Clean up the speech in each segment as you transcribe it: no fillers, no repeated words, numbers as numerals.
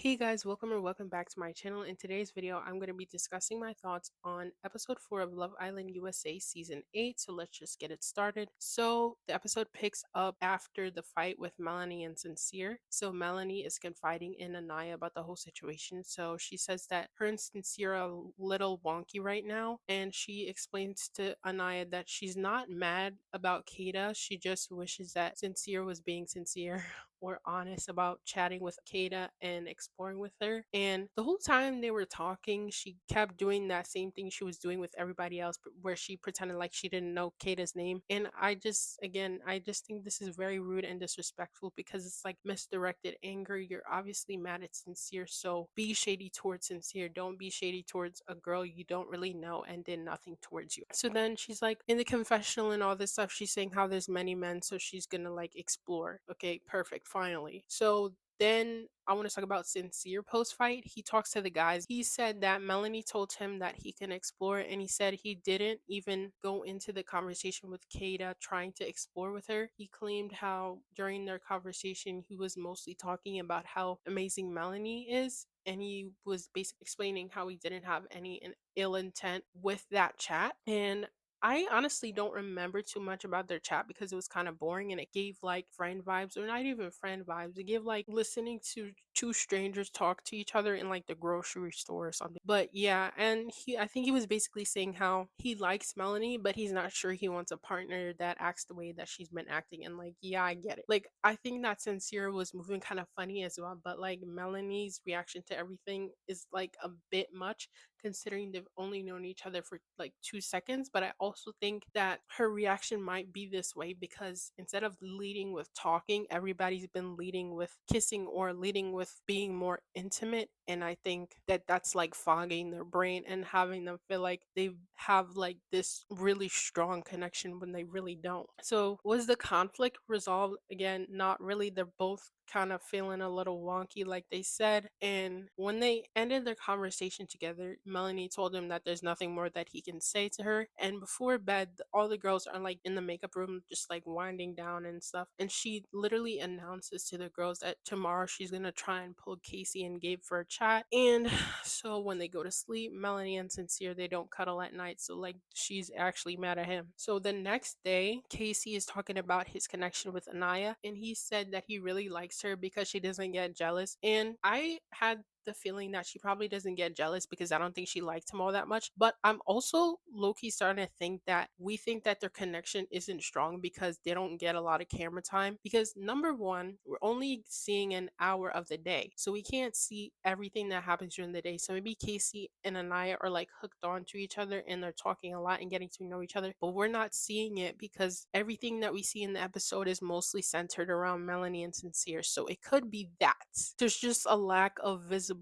Hey guys, welcome or welcome back to my channel. In today's video, I'm going to be discussing my thoughts on episode 4 of Love Island USA season 8. So let's just get it started. So the episode picks up after the fight with Melanie and Sincere. So Melanie is confiding in Anaya about the whole situation. So she says that her and Sincere are a little wonky right now. And she explains to Anaya that she's not mad about Kada. She just wishes that Sincere was being sincere or honest about chatting with Kada and exploring with her. And the whole time they were talking, she kept doing that same thing she was doing with everybody else, where she pretended like she didn't know Kada's name. And I just think this is very rude and disrespectful because it's like misdirected anger. You're obviously mad at Sincere, so be shady towards Sincere. Don't be shady towards a girl you don't really know and did nothing towards you. So then she's like in the confessional and all this stuff, she's saying how there's many men, so she's gonna like explore. Okay, perfect, finally. So then I want to talk about Sincere post fight. He talks to the guys. He said that Melanie told him that he can explore, and he said he didn't even go into the conversation with Kada trying to explore with her. He claimed how during their conversation he was mostly talking about how amazing Melanie is, and he was basically explaining how he didn't have any ill intent with that chat. And I honestly don't remember too much about their chat because it was kind of boring and it gave like friend vibes, or not even friend vibes. It gave like listening to two strangers talk to each other in like the grocery store or something. But yeah, and I think he was basically saying how he likes Melanie, but he's not sure he wants a partner that acts the way that she's been acting. And like, yeah, I get it. Like, I think that Sincere was moving kind of funny as well, but like Melanie's reaction to everything is like a bit much considering they've only known each other for like 2 seconds. But I also think that her reaction might be this way because instead of leading with talking, everybody's been leading with kissing or leading with being more intimate. And I think that that's like fogging their brain and having them feel like they have like this really strong connection when they really don't. So, was the conflict resolved? Again, not really. They're both kind of feeling a little wonky, like they said. And when they ended their conversation together, Melanie told him that there's nothing more that he can say to her. And before bed, all the girls are like in the makeup room, just like winding down and stuff. And she literally announces to the girls that tomorrow she's gonna try and pull Casey and Gabe for a chat. And so when they go to sleep, Melanie and Sincere, they don't cuddle at night. So like she's actually mad at him. So the next day, Casey is talking about his connection with Anaya, and he said that he really likes her because she doesn't get jealous. And I had the feeling that she probably doesn't get jealous because I don't think she liked him all that much. But I'm also low-key starting to think that we think that their connection isn't strong because they don't get a lot of camera time. Because number one, we're only seeing an hour of the day. So we can't see everything that happens during the day. So maybe Casey and Anaya are like hooked on to each other and they're talking a lot and getting to know each other. But we're not seeing it because everything that we see in the episode is mostly centered around Melanie and Sincere. So it could be that. There's just a lack of visible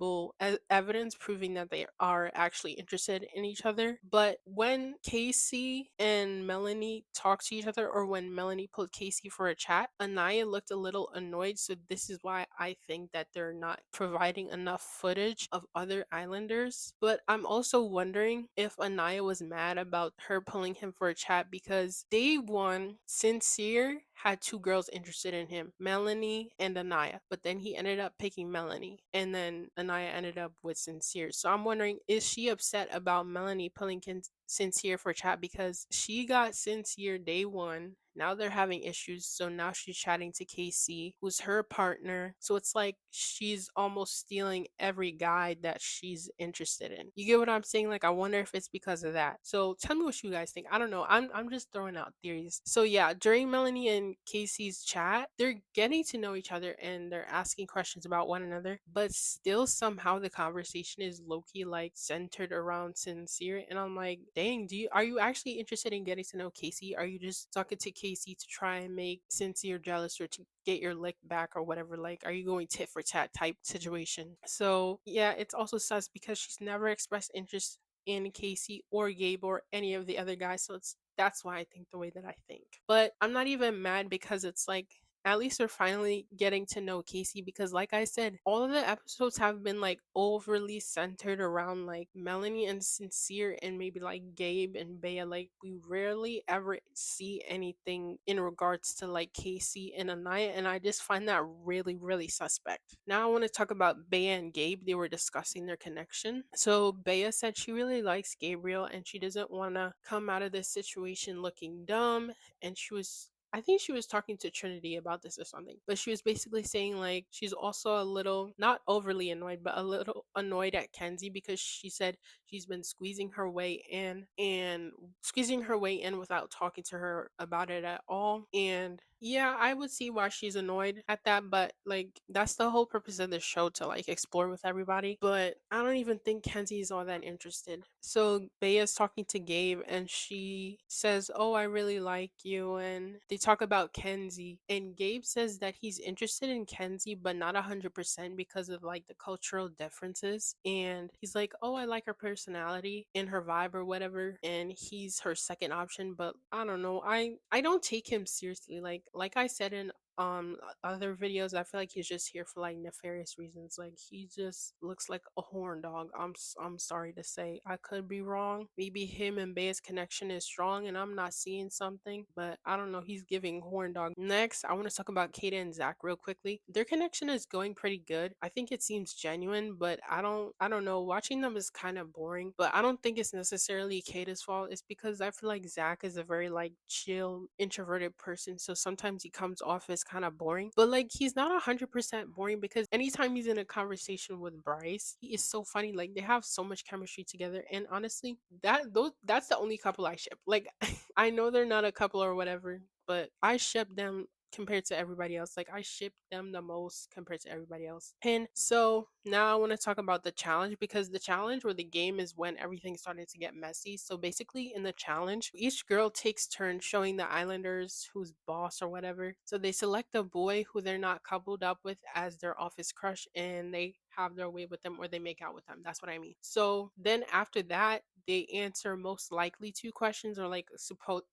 evidence proving that they are actually interested in each other. But when Casey and Melanie talked to each other, or when Melanie pulled Casey for a chat, Anaya looked a little annoyed. So this is why I think that they're not providing enough footage of other islanders. But I'm also wondering if Anaya was mad about her pulling him for a chat because day one, Sincere had two girls interested in him, Melanie and Anaya. But then he ended up picking Melanie, and then Anaya ended up with Sincere. So I'm wondering, is she upset about Melanie pulling Sincere for chat because she got Sincere day one? Now they're having issues, so now she's chatting to Casey, who's her partner. So it's like she's almost stealing every guy that she's interested in. You get what I'm saying? Like, I wonder if it's because of that. So tell me what you guys think. I don't know. I'm just throwing out theories. So yeah, during Melanie and Casey's chat, they're getting to know each other and they're asking questions about one another, but still somehow the conversation is low-key like centered around Sincere. And I'm like, dang, are you actually interested in getting to know Casey? Are you just talking to Casey to try and make Sincere jealous or to get your lick back or whatever? Like, are you going tit for tat type situation? So yeah, it's also sus because she's never expressed interest in Casey or Gabe or any of the other guys. So that's why I think the way that I think. But I'm not even mad because it's like at least we're finally getting to know Casey because, like I said, all of the episodes have been like overly centered around like Melanie and Sincere and maybe like Gabe and Bea. Like, we rarely ever see anything in regards to like Casey and Anaya, and I just find that really, really suspect. Now, I want to talk about Bea and Gabe. They were discussing their connection. So, Bea said she really likes Gabriel and she doesn't want to come out of this situation looking dumb, and I think she was talking to Trinity about this or something, but she was basically saying like she's also a little, not overly annoyed, but a little annoyed at Kenzie because she said she's been squeezing her way in without talking to her about it at all. And yeah, I would see why she's annoyed at that, but like that's the whole purpose of the show, to like explore with everybody. But I don't even think Kenzie's all that interested. So Bea's talking to Gabe and she says, "Oh, I really like you." And they talk about Kenzie. And Gabe says that he's interested in Kenzie, but not 100% because of like the cultural differences. And he's like, "Oh, I like her personality and her vibe or whatever." And he's her second option, but I don't know. I don't take him seriously. Like I said in other videos, I feel like he's just here for like nefarious reasons. Like, he just looks like a horn dog. I'm sorry to say, I could be wrong. Maybe him and Bea's connection is strong and I'm not seeing something, but I don't know, he's giving horn dog. Next, I want to talk about Kata and Zach real quickly. Their connection is going pretty good. I think it seems genuine, but I don't know, watching them is kind of boring. But I don't think it's necessarily Kata's fault. It's because I feel like Zach is a very like chill introverted person, so sometimes he comes off as kind of boring. But like, he's not 100% boring because anytime he's in a conversation with Bryce, he is so funny. Like, they have so much chemistry together, and honestly, that's the only couple I ship. Like, I know they're not a couple or whatever, but I ship them compared to everybody else. Like, I ship them the most compared to everybody else. And so now I want to talk about the challenge, because the challenge or the game is when everything started to get messy. So basically, in the challenge, each girl takes turns showing the islanders who's boss or whatever. So they select a boy who they're not coupled up with as their office crush, and they have their way with them or they make out with them. That's what I mean. So then after that, they answer most likely to questions, or like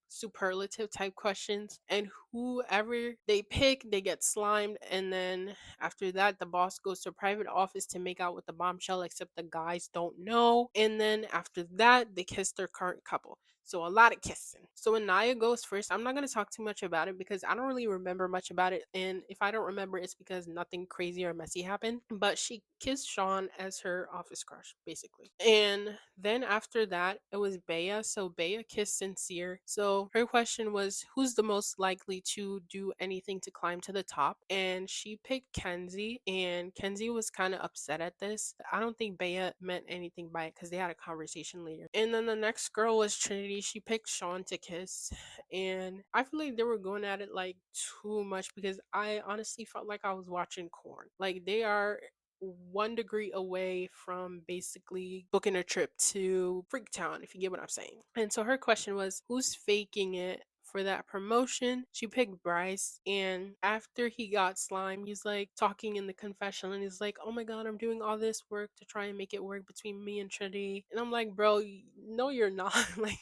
superlative type questions, and whoever they pick, they get slimed. And then after that, the boss goes to a private office to make out with the bombshell, except the guys don't know. And then after that, they kiss their current couple. So a lot of kissing. So Anaya goes first. I'm not going to talk too much about it because I don't really remember much about it. And if I don't remember, it's because nothing crazy or messy happened. But she kissed Sean as her office crush, basically. And then after that, it was Bea. So Bea kissed Sincere. So her question was, who's the most likely to do anything to climb to the top? And she picked Kenzie. And Kenzie was kind of upset at this. I don't think Bea meant anything by it because they had a conversation later. And then the next girl was Trinity. She picked Sean to kiss. And I feel like they were going at it like too much because I honestly felt like I was watching corn. Like, they are 1 degree away from basically booking a trip to Freaktown, if you get what I'm saying. And so her question was, who's faking it for that promotion? She picked Bryce, and after he got slime, he's like talking in the confessional, and he's like, "Oh my god, I'm doing all this work to try and make it work between me and Trinity." And I'm like, "Bro, no, you're not." Like,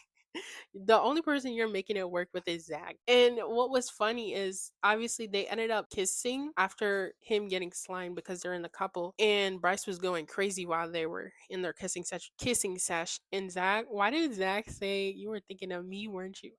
the only person you're making it work with is Zach. And what was funny is obviously they ended up kissing after him getting slimed because they're in the couple. And Bryce was going crazy while they were in their kissing sesh. And Zach, why did Zach say you were thinking of me, weren't you?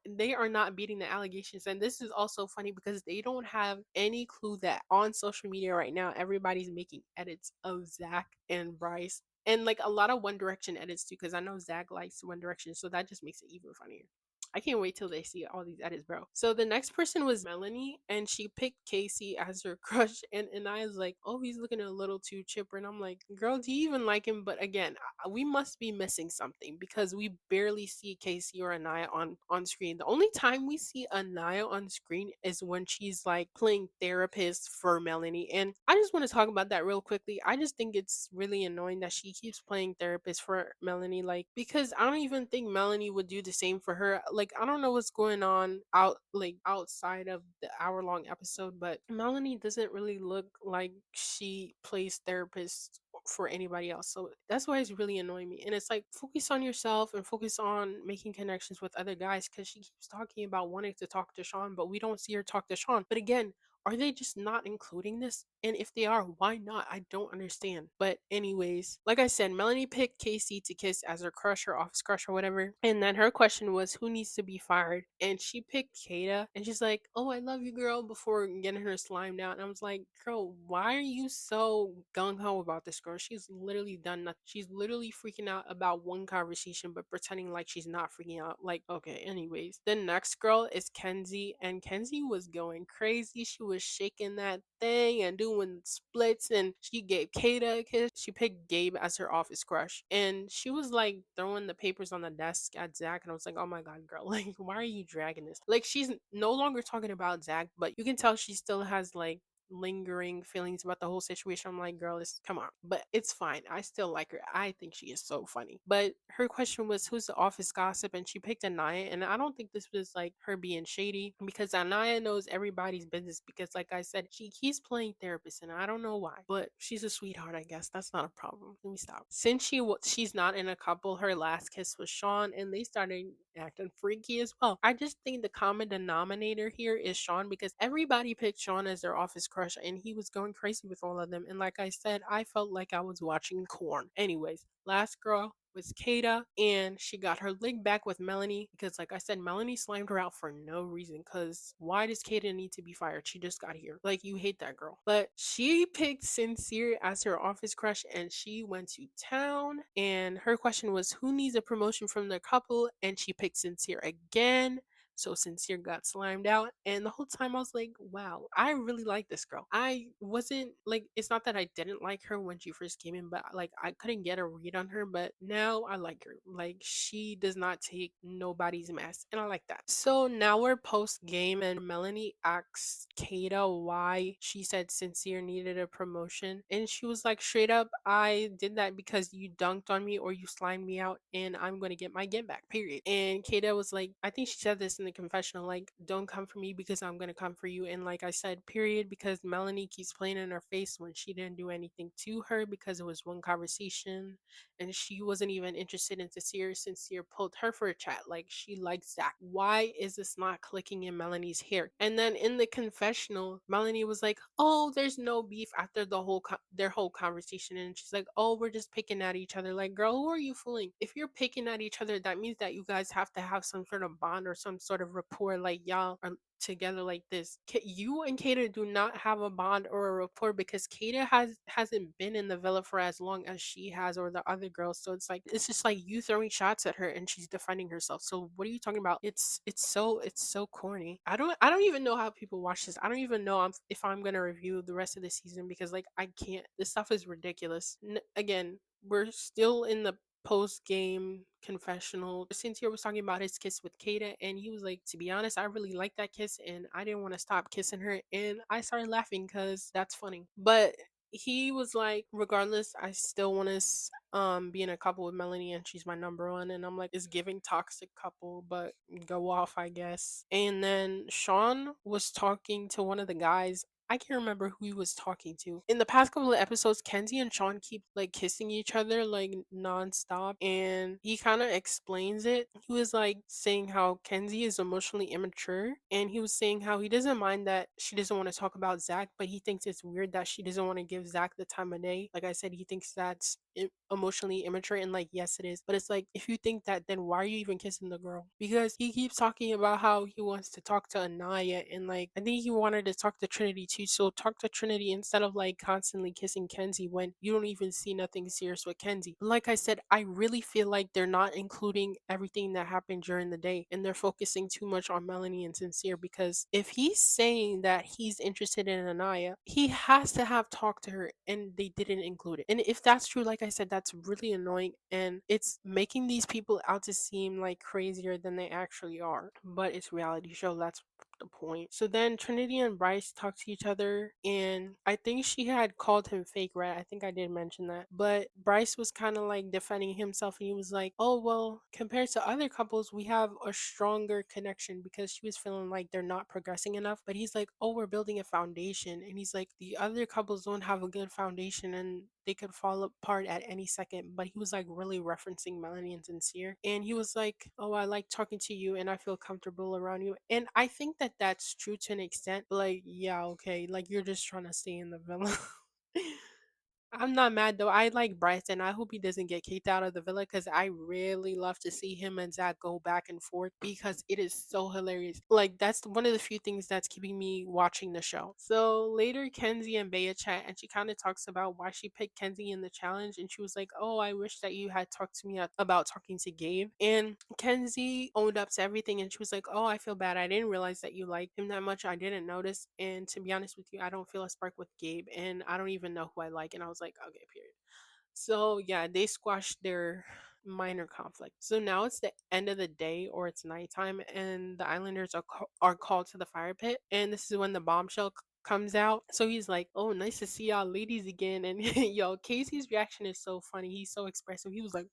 They are not beating the allegations. And this is also funny because they don't have any clue that on social media right now, everybody's making edits of Zach and Bryce. And like a lot of One Direction edits too, because I know Zach likes One Direction. So that just makes it even funnier. I can't wait till they see all these edits, bro. So the next person was Melanie, and she picked Casey as her crush. And I was like, oh, he's looking a little too chipper. And I'm like, girl, do you even like him? But again, we must be missing something because we barely see Casey or Anaya on screen. The only time we see Anaya on screen is when she's like playing therapist for Melanie. And I just want to talk about that real quickly. I just think it's really annoying that she keeps playing therapist for Melanie, like, because I don't even think Melanie would do the same for her. Like, Like, I don't know what's going on outside of the hour-long episode, but Melanie doesn't really look like she plays therapist for anybody else. So that's why it's really annoying me. And it's like, focus on yourself and focus on making connections with other guys, because she keeps talking about wanting to talk to Sean, but we don't see her talk to Sean. But again, are they just not including this? And if they are, why not? I don't understand. But anyways, like I said, Melanie picked Casey to kiss as her crush, her office crush or whatever. And then her question was, who needs to be fired? And she picked Kata. And she's like, oh, I love you, girl, before getting her slimed out. And I was like, girl, why are you so gung-ho about this girl? She's literally done nothing. She's literally freaking out about one conversation, but pretending like she's not freaking out. Like, okay, anyways. The next girl is Kenzie. And Kenzie was going crazy. She was shaking that thing and doing splits, and she gave Kata a kiss. She picked Gabe as her office crush, and she was like throwing the papers on the desk at Zach, and I was like, oh my god, girl, like, why are you dragging this? Like, she's no longer talking about Zach, but you can tell she still has like lingering feelings about the whole situation. I'm like, girl, this come on. But it's fine. I still like her. I think she is so funny. But her question was, who's the office gossip? And she picked Anaya. And I don't think this was like her being shady, because Anaya knows everybody's business, because like I said, she keeps playing therapist and I don't know why. But she's a sweetheart, I guess. That's not a problem. Let me stop. Since she's not in a couple, her last kiss was Sean, and they started acting freaky as well. I just think the common denominator here is Sean, because everybody picked Sean as their office crush and he was going crazy with all of them. And like I said, I felt like I was watching corn. Anyways, last girl was Kata, and she got her leg back with Melanie, because like I said, Melanie slimed her out for no reason. Because why does Kata need to be fired? She just got here. Like, you hate that girl. But she picked Sincere as her office crush, and she went to town. And her question was, who needs a promotion from their couple? And she picked Sincere again. So Sincere got slimed out. And the whole time I was like, wow, I really like this girl. I wasn't like, it's not that I didn't like her when she first came in, but like, I couldn't get a read on her. But now I like her. Like, she does not take nobody's mess. And I like that. So now we're post game, and Melanie asks Kata why she said Sincere needed a promotion. And she was like, straight up, I did that because you dunked on me or you slimed me out, and I'm going to get my get back, period. And Kata was like, I think she said this in the confessional, like, don't come for me because I'm going to come for you. And like I said, period, because Melanie keeps playing in her face when she didn't do anything to her, because it was one conversation and she wasn't even interested in Sincere. Sincere pulled her for a chat. Like, she likes Zach. Why is this not clicking in Melanie's hair? And then in the confessional, Melanie was like, oh, there's no beef after their whole conversation. And she's like, oh, we're just picking at each other. Like, girl, who are you fooling? If you're picking at each other, that means that you guys have to have some sort of bond or some sort of rapport. Like, y'all are together like this. You and Kata do not have a bond or a rapport, because Kata hasn't been in the villa for as long as she has, or the other girls. So it's just like you throwing shots at her and she's defending herself. So what are you talking about? It's so corny. I don't even know how people watch this. I don't even know if I'm gonna review the rest of the season, because like, I can't. This stuff is ridiculous. Again, we're still in the post game confessional. Sincere was talking about his kiss with Kata, and he was like, to be honest, I really liked that kiss and I didn't want to stop kissing her. And I started laughing because that's funny. But he was like, regardless, I still want to be in a couple with Melanie, and she's my number one. And I'm like, it's giving toxic couple, but go off, I guess. And then Sean was talking to one of the guys. I can't remember who he was talking to. In the past couple of episodes, Kenzie and Sean keep like kissing each other like nonstop, and he kind of explains it. He was like saying how Kenzie is emotionally immature, and he was saying how he doesn't mind that she doesn't want to talk about Zach, but he thinks it's weird that she doesn't want to give Zach the time of day. Like I said, he thinks that's emotionally immature, and like, yes, it is. But it's like, if you think that, then why are you even kissing the girl? Because he keeps talking about how he wants to talk to Anaya, and like, I think he wanted to talk to Trinity too. So talk to Trinity instead of like constantly kissing Kenzie when you don't even see nothing serious with Kenzie. But like I said, I really feel like they're not including everything that happened during the day, and they're focusing too much on Melanie and Sincere. Because if he's saying that he's interested in Anaya, he has to have talked to her, and they didn't include it. And if that's true, like I said, that's really annoying, and it's making these people out to seem like crazier than they actually are. But it's reality show. That's the point. So then Trinity and Bryce talk to each other, and I think she had called him fake, right? I think I did mention that. But Bryce was kind of like defending himself, and he was like, oh, well, compared to other couples, we have a stronger connection, because she was feeling like they're not progressing enough. But he's like, oh, we're building a foundation. And he's like, the other couples don't have a good foundation, and they could fall apart at any second. But he was like really referencing Melanie and Sincere. And he was like, oh, I like talking to you and I feel comfortable around you. And I think that that's true to an extent. But like, yeah, okay. Like, you're just trying to stay in the villa. I'm not mad though. I like Bryson. I hope he doesn't get kicked out of the villa, because I really love to see him and Zach go back and forth, because it is so hilarious. Like, that's one of the few things that's keeping me watching the show. So later, Kenzie and Bea chat, and she kind of talks about why she picked Kenzie in the challenge. And she was like, oh, I wish that you had talked to me about talking to Gabe. And Kenzie owned up to everything, and she was like, oh, I feel bad. I didn't realize that you liked him that much. I didn't notice. And to be honest with you, I don't feel a spark with Gabe, and I don't even know who I like. And I was like, okay, period. So yeah, they squashed their minor conflict. So now it's the end of the day, or it's nighttime, and the Islanders are called to the fire pit. And this is when the bombshell comes out. So he's like, oh, nice to see y'all ladies again. And yo, Casey's reaction is so funny. He's so expressive. He was like,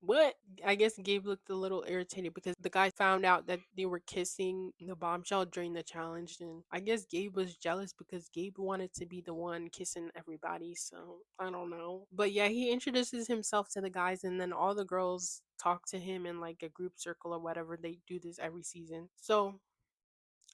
what? I guess Gabe looked a little irritated, because the guy found out that they were kissing the bombshell during the challenge. And I guess Gabe was jealous, because Gabe wanted to be the one kissing everybody. So I don't know. But yeah, he introduces himself to the guys, and then all the girls talk to him in like a group circle or whatever. They do this every season. So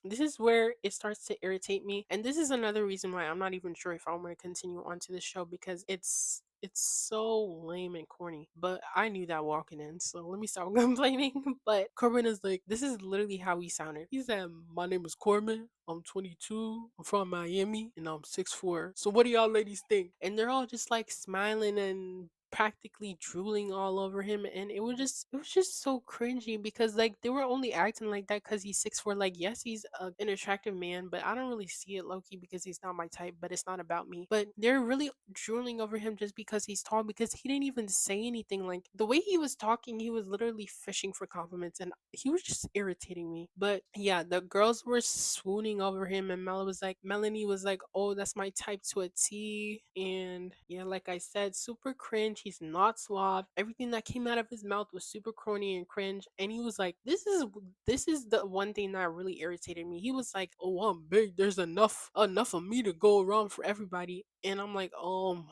this is where it starts to irritate me, and this is another reason why I'm not even sure if I want to continue on to this show, because it's so lame and corny. But I knew that walking in, so let me stop complaining. But Corbin is like, this is literally how he sounded. He said, my name is Corbin, I'm 22, I'm from Miami, and I'm 6'4". So what do y'all ladies think? And they're all just like smiling and practically drooling all over him. And it was just so cringy, because like they were only acting like that because he's 6'4". Like, yes, he's an attractive man, but I don't really see it, low-key, because he's not my type. But it's not about me. But they're really drooling over him just because he's tall, because he didn't even say anything. Like, the way he was talking, he was literally fishing for compliments, and he was just irritating me. But yeah, the girls were swooning over him, and Melanie was like, oh, that's my type to a T. And yeah, like I said, super cringe. He's not suave. Everything that came out of his mouth was super corny and cringe. And he was like, this is the one thing that really irritated me. He was like, oh, I'm big, there's enough of me to go around for everybody. And I'm like, oh,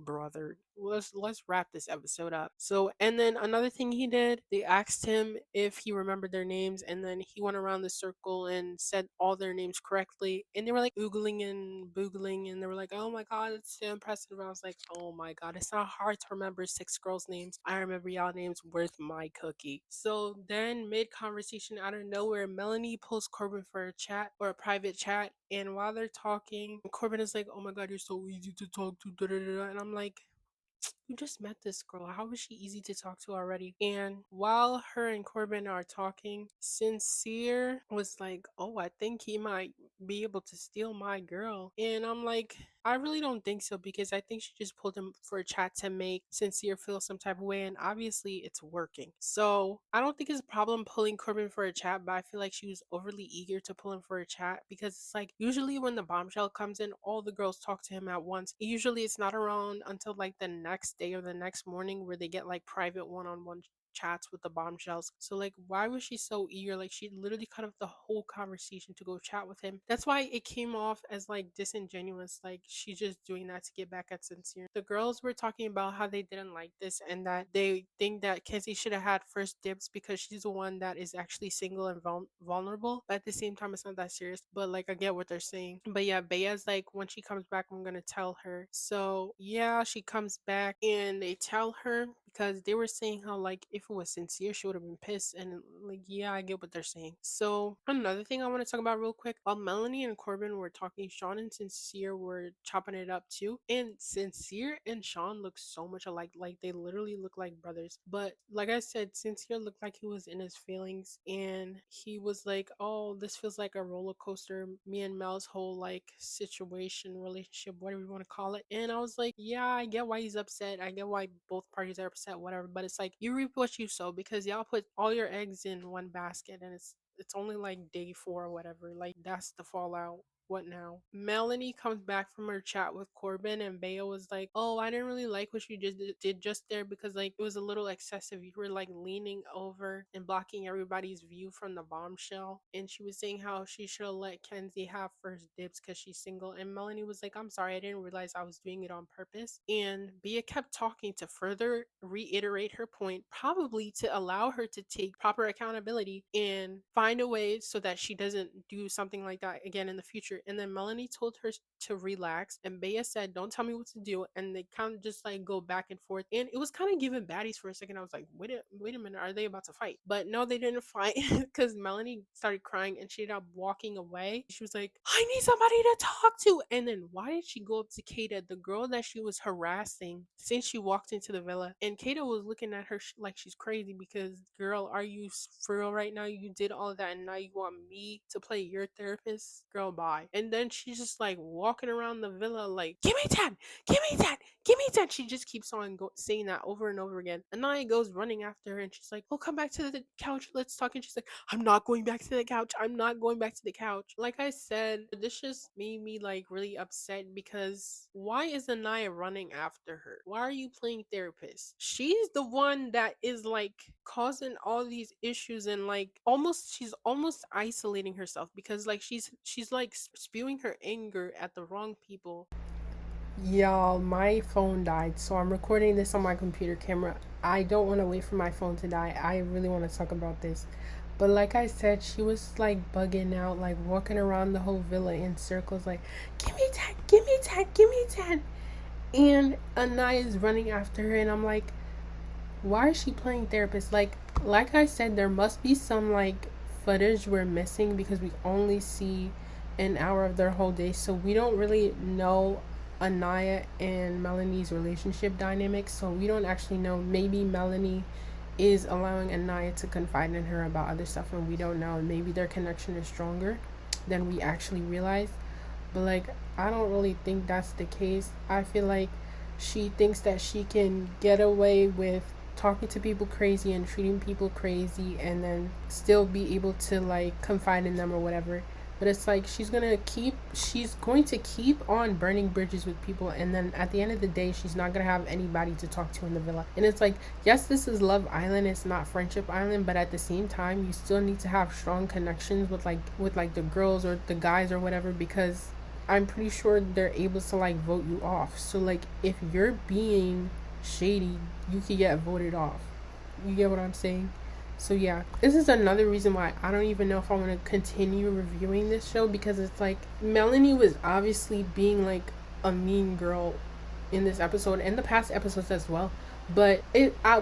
brother, let's wrap this episode up. So, and then another thing he did, they asked him if he remembered their names, and then he went around the circle and said all their names correctly. And they were like oogling and boogling, and they were like, oh my god, it's so impressive. And I was like, oh my god, it's not hard to remember 6 girls' names. I remember y'all names worth my cookie. So then, mid conversation, out of nowhere, Melanie pulls Corbin for a chat, or a private chat. And while they're talking, Corbin is like, oh my god, you're so easy to talk to. Da, da, da, da. And I'm like, you just met this girl. How is she easy to talk to already? And while her and Corbin are talking, Sincere was like, oh, I think he might be able to steal my girl. And I'm like, I really don't think so, because I think she just pulled him for a chat to make Sincere feel some type of way, and obviously it's working. So I don't think it's a problem pulling Corbin for a chat, but I feel like she was overly eager to pull him for a chat, because it's like, usually when the bombshell comes in, all the girls talk to him at once. Usually it's not around until like the next day or the next morning, where they get like private one-on-one chats with the bombshells. So like, why was she so eager? Like, she literally cut off the whole conversation to go chat with him. That's why it came off as like disingenuous, like she's just doing that to get back at Sincere. The girls were talking about how they didn't like this, and that they think that Kenzie should have had first dibs, because she's the one that is actually single and vulnerable. But at the same time, it's not that serious. But like, I get what they're saying. But yeah, Bea's like, when she comes back, I'm gonna tell her. So yeah, she comes back, and they tell her, because they were saying how like, if it was Sincere, she would have been pissed. And like, yeah, I get what they're saying. So another thing I want to talk about real quick, while Melanie and Corbin were talking, Sean and Sincere were chopping it up too. And Sincere and Sean look so much alike. Like, they literally look like brothers. But like I said, Sincere looked like he was in his feelings, and he was like, oh, this feels like a roller coaster. Me and Mel's whole like situation, relationship, whatever you want to call it. And I was like, yeah, I get why he's upset. I get why both parties are upset, whatever. But it's like, you reap what you sow, because y'all put all your eggs in one basket, and It's only like day 4 or whatever. Like, that's the fallout. What now? Melanie comes back from her chat with Corbin, and Bea was like, "Oh, I didn't really like what you just did just there because like it was a little excessive. You were like leaning over and blocking everybody's view from the bombshell." And she was saying how she should have let Kenzie have first dibs because she's single. And Melanie was like, "I'm sorry, I didn't realize I was doing it on purpose." And Bea kept talking to further reiterate her point, probably to allow her to take proper accountability and find a way so that she doesn't do something like that again in the future. And then Melanie told her to relax, and Bea said, "Don't tell me what to do." And they kind of just like go back and forth, and it was kind of giving baddies for a second. I was like, wait a minute, are they about to fight? But no, they didn't fight because Melanie started crying and she ended up walking away. She was like, "I need somebody to talk to." And then why did she go up to Kata, the girl that she was harassing since she walked into the villa? And Kata was looking at her like she's crazy because, girl, are you for real right now? You did all of that and now you want me to play your therapist? Girl, bye. And then she's just like walking around the villa like, "Give me 10, give me 10, give me 10." She just keeps on saying that over and over again. Anaya goes running after her and she's like, "Oh, come back to the couch, let's talk." And she's like, "I'm not going back to the couch. I'm not going back to the couch." Like I said, this just made me like really upset because why is Anaya running after her? Why are you playing therapist? She's the one that is like causing all these issues, and like she's almost isolating herself because like she's like spewing her anger at the wrong people. Y'all, my phone died, so I'm recording this on my computer camera. I don't want to wait for my phone to die. I really want to talk about this. But like I said, she was like bugging out, like walking around the whole villa in circles, like, "Give me 10, give me 10, give me 10." And Anaya's running after her, and I'm like, why is she playing therapist? Like I said, there must be some like footage we're missing because we only see an hour of their whole day, so we don't really know Anaya and Melanie's relationship dynamics. So we don't actually know. Maybe Melanie is allowing Anaya to confide in her about other stuff, and we don't know. Maybe their connection is stronger than we actually realize. But like, I don't really think that's the case. I feel like she thinks that she can get away with talking to people crazy and treating people crazy and then still be able to like confide in them or whatever. But it's like she's going to keep on burning bridges with people, and then at the end of the day she's not going to have anybody to talk to in the villa. And it's like, yes, this is Love Island, it's not Friendship Island, but at the same time you still need to have strong connections with the girls or the guys or whatever, because I'm pretty sure they're able to like vote you off. So like, if you're being shady, you could get voted off. You get what I'm saying? So yeah, this is another reason why I don't even know if I want to continue reviewing this show, because it's like Melanie was obviously being like a mean girl in this episode and the past episodes as well. But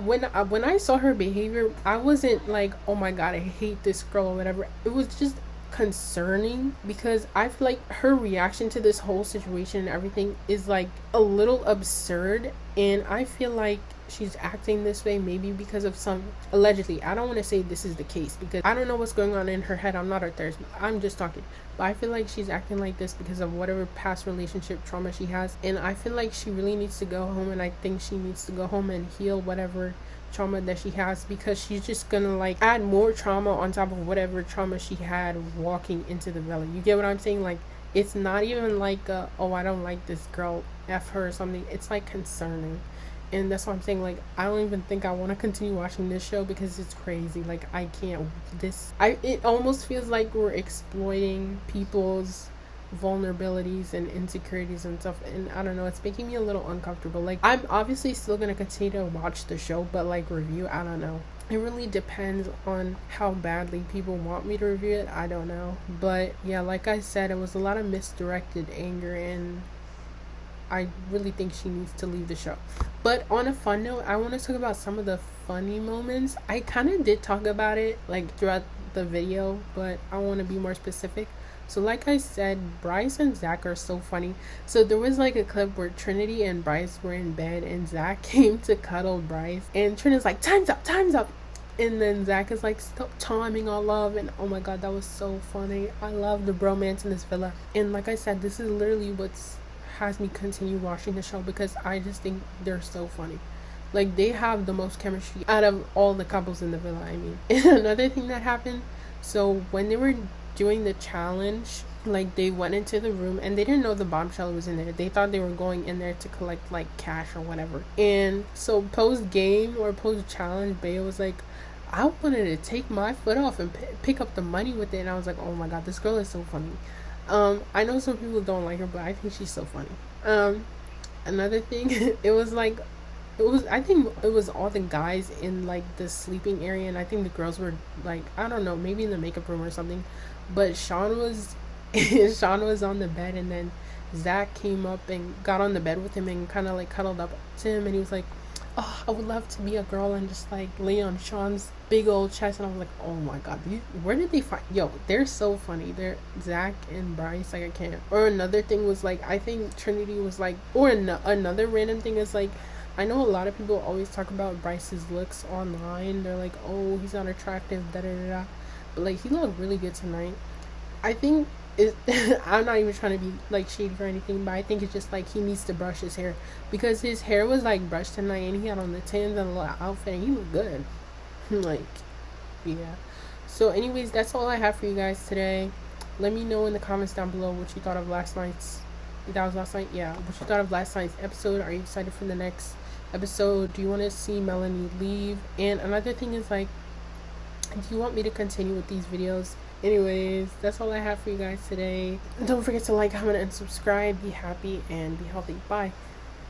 when I saw her behavior, I wasn't like, "Oh my god, I hate this girl" or whatever. It was just concerning because I feel like her reaction to this whole situation and everything is like a little absurd, and I feel like she's acting this way maybe because of some, allegedly, I don't want to say this is the case because I don't know what's going on in her head. I'm not her therapist, I'm just talking. But I feel like she's acting like this because of whatever past relationship trauma she has, and I feel like she really needs to go home, and I think she needs to go home and heal whatever trauma that she has, because she's just gonna like add more trauma on top of whatever trauma she had walking into the villa. You get what I'm saying? Like, it's not even like oh, I don't like this girl, F her or something. It's like concerning. And that's what I'm saying, like, I don't even think I want to continue watching this show because it's crazy. Like, I can't, it almost feels like we're exploiting people's vulnerabilities and insecurities and stuff, and I don't know, it's making me a little uncomfortable. Like, I'm obviously still gonna continue to watch the show, but like review, I don't know. It really depends on how badly people want me to review it. I don't know. But yeah, like I said, it was a lot of misdirected anger, and I really think she needs to leave the show. But on a fun note, I want to talk about some of the funny moments. I kind of did talk about it like throughout the video, but I want to be more specific. So like I said, Bryce and Zach are so funny. So there was like a clip where Trinity and Bryce were in bed and Zach came to cuddle Bryce, and Trinity's like, "Time's up, time's up." And then Zach is like, "Stop timing our love." And oh my god, that was so funny. I love the bromance in this villa. And like I said, this is literally what's has me continue watching the show because I just think they're so funny. Like, they have the most chemistry out of all the couples in the villa, I mean. And another thing that happened, so when they were doing the challenge, like, they went into the room and they didn't know the bombshell was in there. They thought they were going in there to collect like cash or whatever. And so post game or post challenge, Bea was like, I wanted to take my foot off and pick up the money with it. And I was like, oh my god, this girl is so funny. I know some people don't like her, but I think she's so funny. Another thing, I think it was all the guys in like the sleeping area, and I think the girls were like, I don't know, maybe in the makeup room or something. But Sean was Sean was on the bed, and then Zach came up and got on the bed with him and kind of like cuddled up to him, and he was like, oh, I would love to be a girl and just like lay on Sean's big old chest. And I was like, oh my god, where did they find, yo, they're so funny. They're Zach and Bryce, like, I can't. Or another thing was like, I think Trinity was like, or another random thing is like, I know a lot of people always talk about Bryce's looks online. They're like, oh, he's not attractive, da da da da. But like, he looked really good tonight. I think it, I'm not even trying to be like shady or anything, but I think it's just like he needs to brush his hair, because his hair was like brushed tonight and he had on the Tims and a little outfit and he looked good. Like, yeah. So anyways, that's all I have for you guys today. Let me know in the comments down below what you thought of last night's, that was last night, yeah, what you thought of last night's episode. Are you excited for the next episode? Do you want to see Melanie leave? And another thing is like, do you want me to continue with these videos? Anyways, that's all I have for you guys today. Don't forget to like, comment, and subscribe. Be happy and be healthy. Bye.